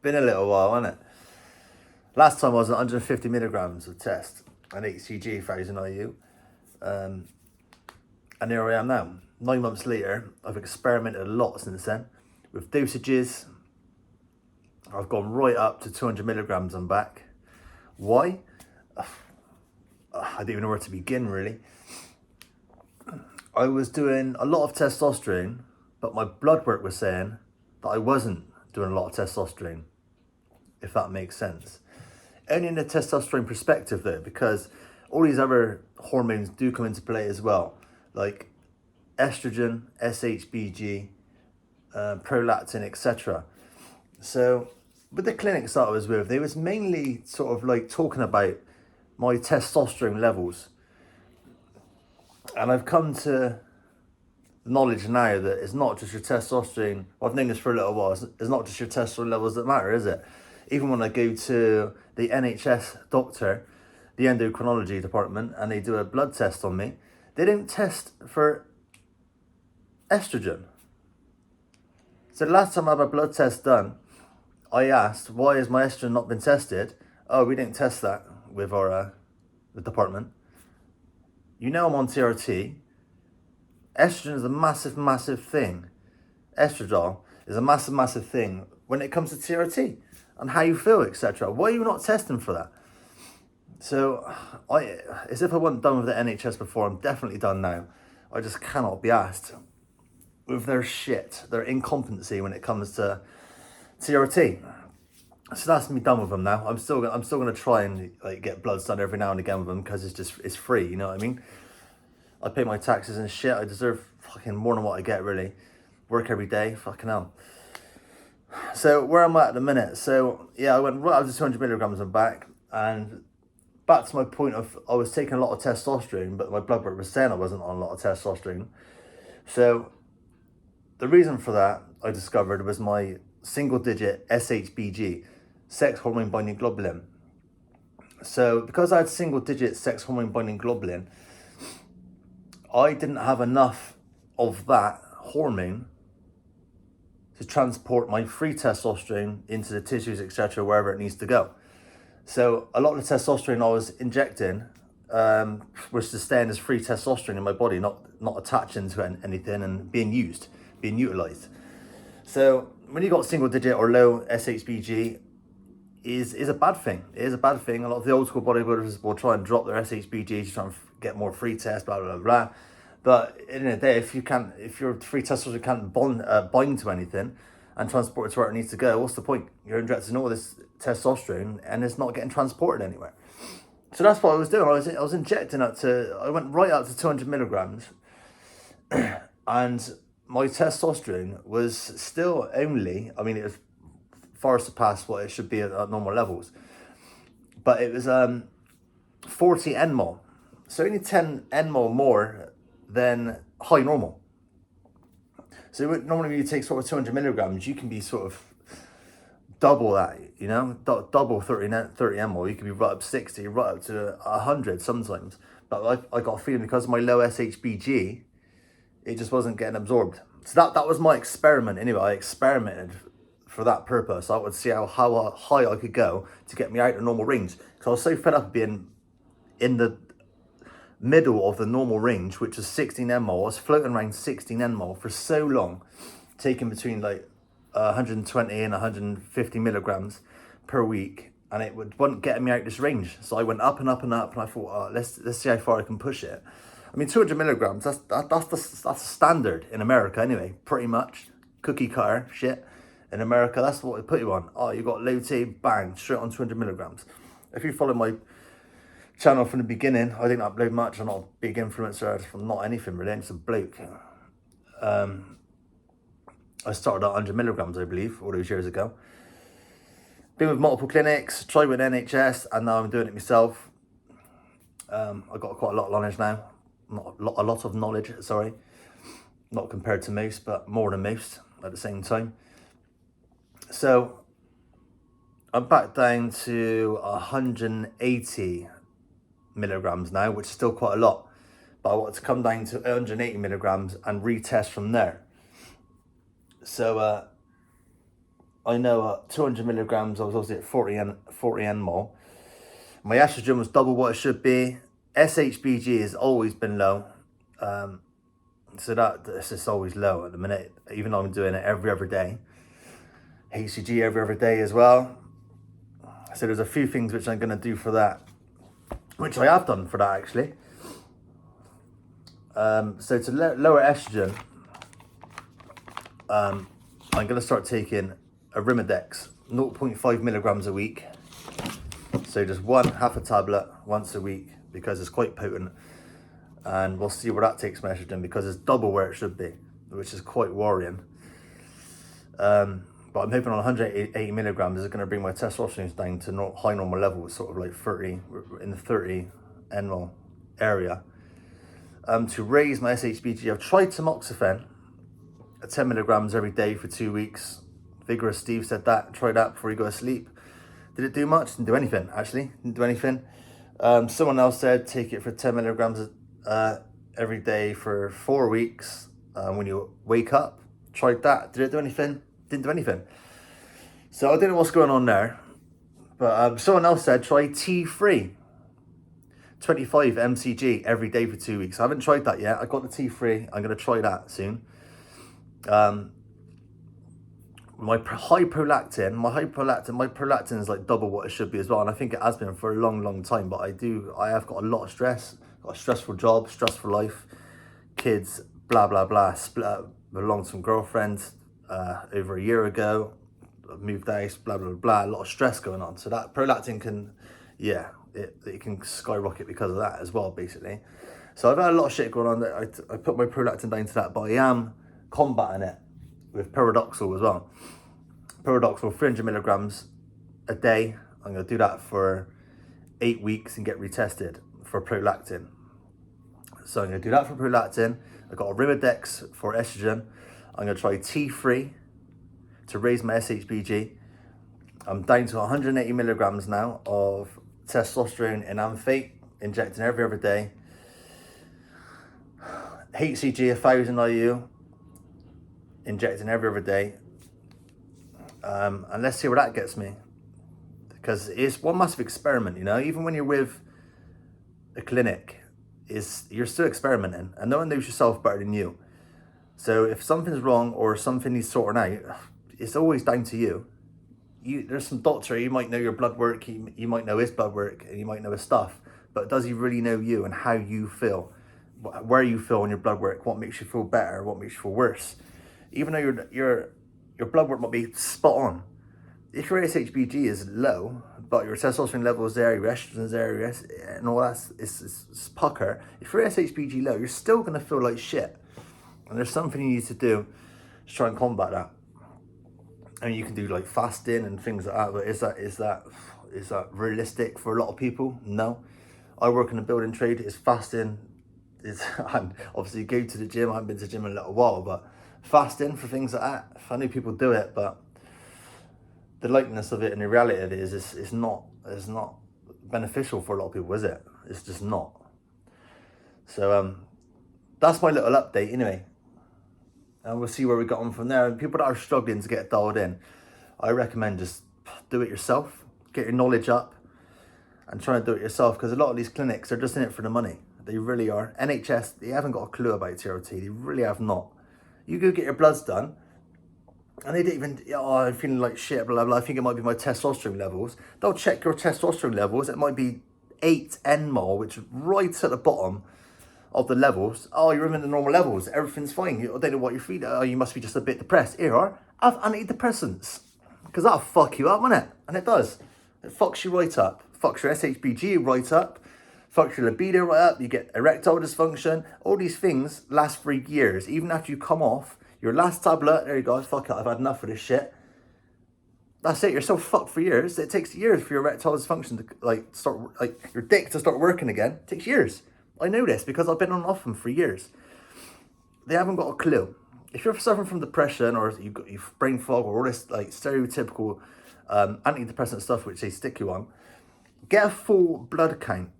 Been a little while, hasn't it? Last time I was at 150 milligrams of test and HCG 1000 IU. And here I am now. 9 months later, I've experimented a lot since then with dosages. I've gone right up to 200 milligrams and back. Why? I don't even know where to begin, really. I was doing a lot of testosterone, but my blood work was saying that I wasn't doing a lot of testosterone, if that makes sense. Only in the testosterone perspective though, because all these other hormones do come into play as well, like estrogen, SHBG, prolactin, etc. So with the clinics that I was with, they was mainly sort of like talking about my testosterone levels. And I've come to the knowledge now that it's not just your testosterone. I've known this for a little while. It's not just your testosterone levels that matter, is it? Even when I go to the NHS doctor, the endocrinology department, and they do a blood test on me, they don't test for estrogen. So the last time I had a blood test done, I asked, why has my estrogen not been tested? Oh, we didn't test that with our the department. You know I'm on TRT. Estrogen is a massive, massive thing. Estradiol is a massive, massive thing when it comes to TRT and how you feel, etc. Why are you not testing for that? So, as if I wasn't done with the NHS before, I'm definitely done now. I just cannot be asked with their shit, their incompetency when it comes to TRT. So that's me done with them now. I'm still gonna try and like get bloods done every now and again with them because it's free. You know what I mean? I pay my taxes and shit. I deserve fucking more than what I get, really. Work every day, fucking hell. So where I'm at the minute. So yeah, I went right up to 200 milligrams and back to my point of I was taking a lot of testosterone, but my blood work was saying I wasn't on a lot of testosterone. So the reason for that I discovered was my single digit SHBG, sex hormone binding globulin. So because I had single digit sex hormone binding globulin, I didn't have enough of that hormone to transport my free testosterone into the tissues, etc., wherever it needs to go. So a lot of the testosterone I was injecting was just staying as free testosterone in my body, not attaching to anything and being utilized. So when you got single digit or low SHBG, is a bad thing. It is a bad thing. A lot of the old school bodybuilders will try and drop their SHBG to try and get more free test, blah blah blah. But in the day, if your free testosterone can't bind to anything and transport it to where it needs to go, what's the point? You're injecting all this testosterone and it's not getting transported anywhere. So that's what I was doing. I was injecting I went right up to 200 milligrams, and my testosterone was still only, I mean, it was far surpassed what it should be at normal levels, but it was 40 nmol, so only 10 nmol more than high normal. So normally when you take sort of 200 milligrams, you can be sort of double that, you know, double 30 ml. You could be right up 60, right up to 100 sometimes. But I got a feeling because of my low SHBG, it just wasn't getting absorbed. So that was my experiment anyway. I experimented for that purpose. I would see how high I could go to get me out of normal range. Because I was so fed up being in the middle of the normal range, which was 16 nmol. I was floating around 16 nmol for so long, taking between like 120 and 150 milligrams per week, and it wasn't getting me out this range. So I went up and up and up, and I thought, let's see how far I can push it. I mean, 200 milligrams, that's the standard in America anyway, pretty much. Cookie cutter shit. In America, that's what they put you on. Oh, you got low T, bang, straight on 200 milligrams. If you follow my channel from the beginning, I didn't upload much. I'm not a big influencer from not anything really. I'm just a bloke. I started at 100 milligrams, I believe, all those years ago. Been with multiple clinics, tried with NHS, and now I'm doing it myself. I've got quite a lot of knowledge now. A lot of knowledge, sorry. Not compared to most, but more than most at the same time. So I'm back down to 180 milligrams now, which is still quite a lot. But I want to come down to 180 milligrams and retest from there. So I know at 200 milligrams, I was obviously at 40 nmol. My estrogen was double what it should be. SHBG has always been low. So that's just always low at the minute, even though I'm doing it every other day. HCG every other day as well. So there's a few things which I'm going to do for that, which I have done for that actually. So to lower estrogen, I'm going to start taking a Arimidex, 0.5 milligrams a week. So just half a tablet once a week, because it's quite potent. And we'll see where that takes my estrogen, because it's double where it should be, which is quite worrying. But I'm hoping on 180 milligrams is going to bring my testosterone down to high normal levels, sort of like 30, in the 30 nmol area. To raise my SHBG, I've tried tamoxifen at 10 milligrams every day for 2 weeks. Vigorous Steve said that, try that before you go to sleep. Did it do much? Didn't do anything, actually. Didn't do anything. Someone else said take it for 10 milligrams every day for 4 weeks when you wake up. Tried that. Did it do anything? Didn't do anything. So I don't know what's going on there. But someone else said try T3. 25 mcg every day for 2 weeks. I haven't tried that yet. I got the T3. I'm going to try that soon. My prolactin is like double what it should be as well, and I think it has been for a long time. But I have got a lot of stress. Got a stressful job, stressful life, kids, blah blah blah. Split up with a long-term girlfriend over a year ago. Moved out, blah blah blah. A lot of stress going on. So that prolactin can, it can skyrocket because of that as well, basically. So I've had a lot of shit going on. I put my prolactin down to that, but I am combating it with pyridoxal as well. Pyridoxal, 300 milligrams a day. I'm going to do that for 8 weeks and get retested for prolactin. So I'm going to do that for prolactin. I've got a Arimidex for estrogen. I'm going to try T3 to raise my SHBG. I'm down to 180 milligrams now of testosterone in amphate, injecting every other day. HCG 1000 IU, injecting every other day. And let's see where that gets me. Because it's one massive experiment, you know. Even when you're with a clinic, you're still experimenting, and no one knows yourself better than you. So if something's wrong or something needs sorting out, it's always down to you. There's some doctor, you might know your blood work, you might know his blood work, and you might know his stuff, but does he really know you and how you feel? Where you feel on your blood work? What makes you feel better? What makes you feel worse? Even though your blood work might be spot on, if your SHBG is low, but your testosterone level is there, your estrogen is there, and all that is pucker, if your SHBG low, you're still going to feel like shit. And there's something you need to do to try and combat that. I mean, you can do like fasting and things like that, but is that realistic for a lot of people? No. I work in the building trade. Is fasting, and obviously go to the gym. I haven't been to the gym in a little while, but fasting for things like that, I know people do it, but the likeness of it and the reality of it is it's not beneficial for a lot of people, is it? It's just not. So that's my little update anyway. And we'll see where we got on from there. And people that are struggling to get dialed in, I recommend just do it yourself. Get your knowledge up and try and do it yourself, because a lot of these clinics, they're just in it for the money. They really are. NHS, they haven't got a clue about TRT. They really have not. You go get your bloods done, and they didn't even, I'm feeling like shit, blah, blah. I think it might be my testosterone levels. They'll check your testosterone levels. It might be 8 nmol, which is right at the bottom of the levels. Oh, you're in the normal levels. Everything's fine. I don't know what you're feeling. Oh, you must be just a bit depressed. Here, have antidepressants. Because that'll fuck you up, won't it? And it does. It fucks you right up. Fucks your SHBG right up. Fucks your libido right up. You get erectile dysfunction. All these things last for years. Even after you come off your last tablet, there you go. Fuck it, I've had enough of this shit. That's it. You're so fucked for years. It takes years for your erectile dysfunction to start, your dick to start working again. It takes years. I know this because I've been on and off them for years. They haven't got a clue. If you're suffering from depression or you've got brain fog or all this stereotypical antidepressant stuff which they stick you on, get a full blood count,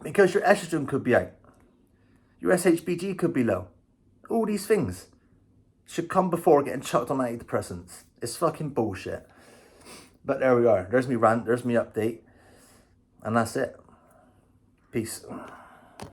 because your estrogen could be out. Your SHBG could be low. All these things should come before getting chucked on antidepressants. It's fucking bullshit. But there we are. There's me rant. There's me update. And that's it. Peace.